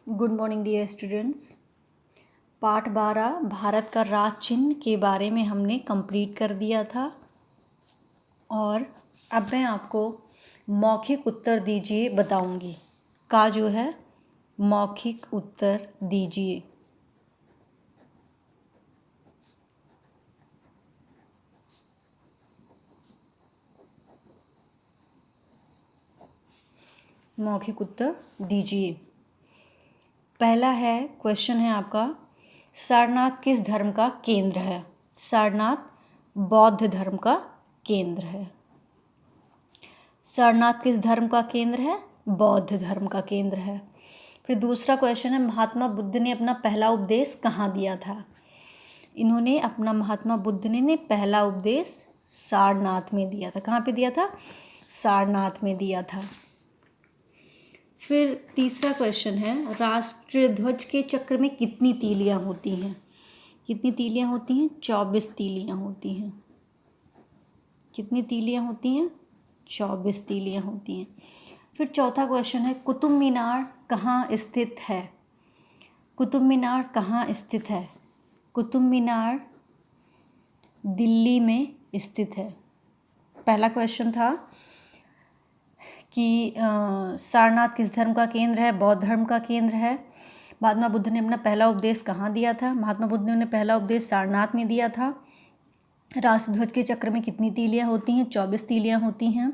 Good morning dear students. पाठ 12 भारत का राज चिन्ह के बारे में हमने कंप्लीट कर दिया था और अब मैं आपको मौखिक उत्तर दीजिए बताऊंगी का जो है मौखिक उत्तर दीजिए। मौखिक उत्तर दीजिए। पहला है क्वेश्चन है आपका, सारनाथ किस धर्म का केंद्र है? सारनाथ बौद्ध धर्म का केंद्र है। सारनाथ किस धर्म का केंद्र है? बौद्ध धर्म का केंद्र है। फिर दूसरा क्वेश्चन है, महात्मा बुद्ध ने अपना पहला उपदेश कहाँ दिया था? महात्मा बुद्ध ने पहला उपदेश सारनाथ में दिया था। कहाँ पे दिया था? सारनाथ में दिया था। फिर तीसरा क्वेश्चन है, राष्ट्रीय ध्वज के चक्र में कितनी तीलियां होती हैं? कितनी तीलियां होती हैं? 24 तीलियां होती हैं। कितनी तीलियां होती हैं? 24 तीलियां होती हैं। फिर चौथा क्वेश्चन है, कुतुब मीनार कहाँ स्थित है? कुतुब मीनार कहाँ स्थित है? कुतुब मीनार दिल्ली में स्थित है। पहला क्वेश्चन था कि सारनाथ किस धर्म का केंद्र है? बौद्ध धर्म का केंद्र है। महात्मा बुद्ध ने अपना पहला उपदेश कहाँ दिया था? महात्मा बुद्ध ने पहला उपदेश सारनाथ में दिया था। राष्ट्रध्वज के चक्र में कितनी तीलियां होती हैं? 24 तीलियां होती हैं।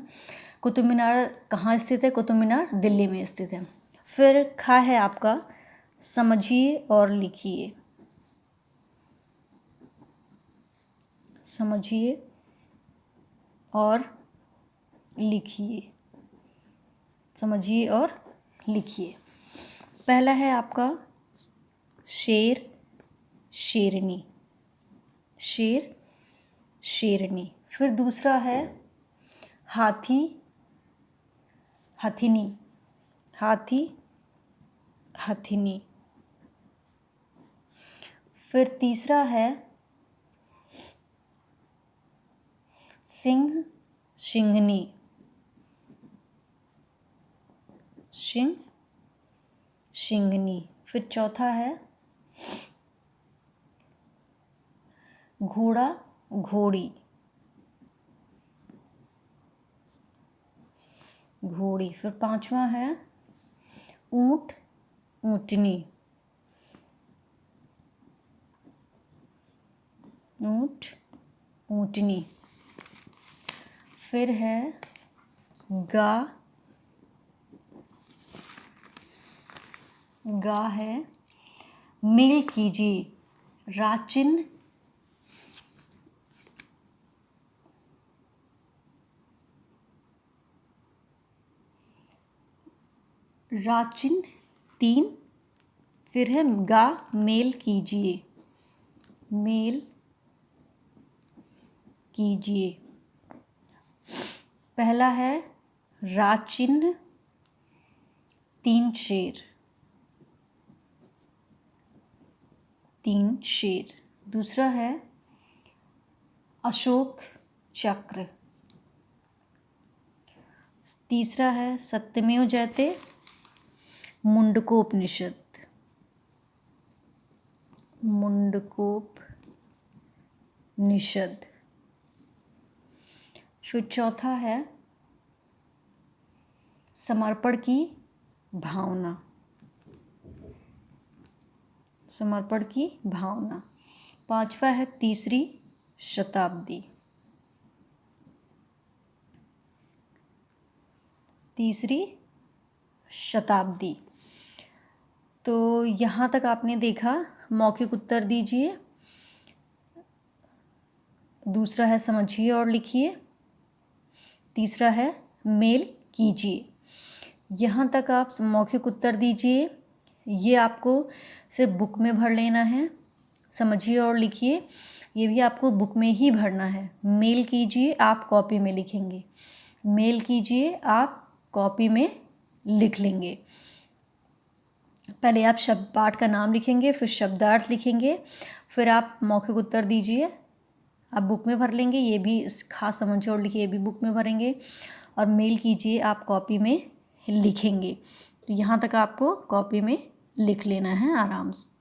कुतुब मीनार कहाँ स्थित है? कुतुब मीनार दिल्ली में स्थित है। फिर खा है आपका, समझिए और लिखिए। समझिए और लिखिए। समझिए और लिखिए। पहला है आपका शेर शेरनी। शेर शेरनी। फिर दूसरा है हाथी हथिनी। हाथी हथिनी। फिर तीसरा है सिंह सिंहनी। सिंह सिंहनी। फिर चौथा है घोड़ा घोड़ी। घोड़ी। फिर पांचवा है ऊंट ऊंटनी। ऊंट ऊंटनी। फिर है गा। गा है मेल कीजिए। राचिन राचिन 3। फिर है गा मेल कीजिए। मेल कीजिए। पहला है राचिन 3 शेर। 3 शेर। दूसरा है अशोक चक्र। तीसरा है सत्यमेव जयते मुंडकोपनिषद। मुंडकोपनिषद। फिर चौथा है समर्पण की भावना। समर्पण की भावना। पांचवा है तीसरी शताब्दी। तीसरी शताब्दी। तो यहाँ तक आपने देखा। मौखिक उत्तर दीजिए। दूसरा है समझिए और लिखिए। तीसरा है मेल कीजिए। यहाँ तक आप मौखिक उत्तर दीजिए। ये आपको सिर्फ बुक में भर लेना है। समझिए और लिखिए ये भी आपको बुक में ही भरना है। मेल कीजिए आप कॉपी में लिखेंगे। मेल कीजिए आप कॉपी में लिख लेंगे। पहले आप शब्द पाठ का नाम लिखेंगे, फिर शब्दार्थ लिखेंगे, फिर आप मौखिक उत्तर दीजिए। आप बुक में भर लेंगे। ये भी खास समझिए और लिखिए, ये भी बुक में भरेंगे। और मेल कीजिए आप कॉपी में लिखेंगे। तो यहाँ तक आपको कॉपी में लिख लेना है आराम से।